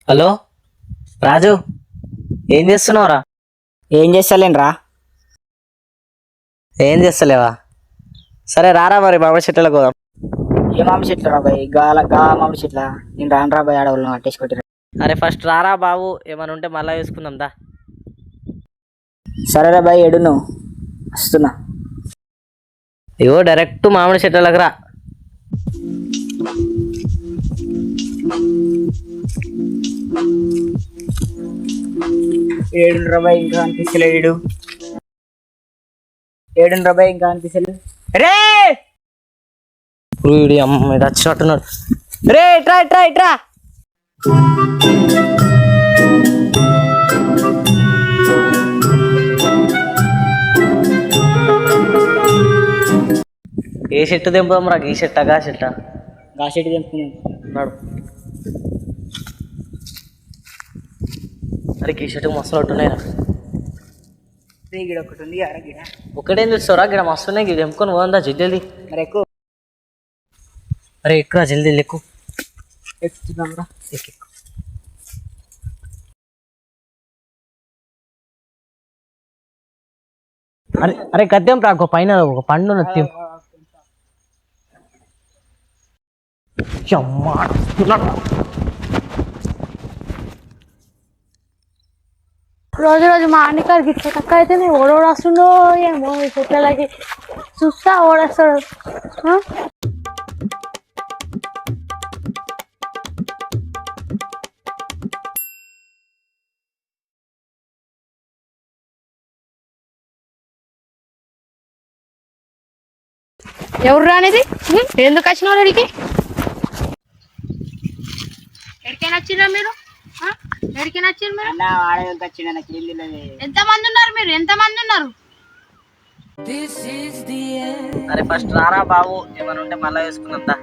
Hello రాజు, ఏం చేస్తున్నావురా? ఏం చేస్తలేనురా. ఏం చేస్తలేవా? సరే రారా మరి మామిడి చెట్లకు పోదాం. ఏ మామిడి చెట్లు రా బాయ్? మామిడి చెట్ల నేను రాను రా బాయ్, ఆడవాళ్ళని అట్టేసి కొట్టిరా. అరే ఫస్ట్ రారా బాబు, ఏమైనా ఉంటే మళ్ళా వేసుకుందాం దా. సరేరా బాయ్, ఎడు నువ్వు వస్తున్నా. ఇగో డైరెక్ట్ మామిడి చెట్లకు రా. ఏడుండ్రా బాయ్, ఇంకా అనిపిస్తలేడు. ఏడుండ్రా బాయ్, ఇంకా అనిపిస్తలేదు. రే వీడి అమ్మ మీద వచ్చినట్టున్నాడు. రే ఇట్రా ఇట్రా ఇట్రా. ఏ చెట్టు తెంపుదాం రా? ఈ చెట్టా గా చెట్టా? గా చెట్టు తెంపుకున్నాను. నాడు. అరే ఈ చెట్టు మస్తు ఉంటున్నాయిరా. గిడ ఒకటి ఉంది, అర గిడ ఒకటేం చూస్తావురా? గిడ మస్తు ఉన్నాయి, గిడ తెంపుకొని పోందా జల్దీ. మరి ఎక్కువ అరే ఎక్కువ జల్దీ ఎక్కువ. ఎక్కుతున్నాం రా. అరే అరే గద్దెం రాకో, పైన ఒక పండు నత్తి. రోజు రోజు మా అన్నగారికి ఇట్లా తక్కువ అయితే నేను ఓడోడొస్తుండో ఏమో ఈ చెట్లకి చూస్తా ఓడేస్తాడు. ఎవరు రానిది? ఎందుకు వచ్చిన అడిగి ఎడికైనా వచ్చిర్రా మీరు? ఎడికైనా వచ్చిర్రు మీరు? ఎంతమంది ఉన్నారు మీరు? ఎంతమంది ఉన్నారు? అరే ఫస్ట్ రారా బాబు, ఏమైనా ఉంటే మళ్ళా వేసుకుందాం దా.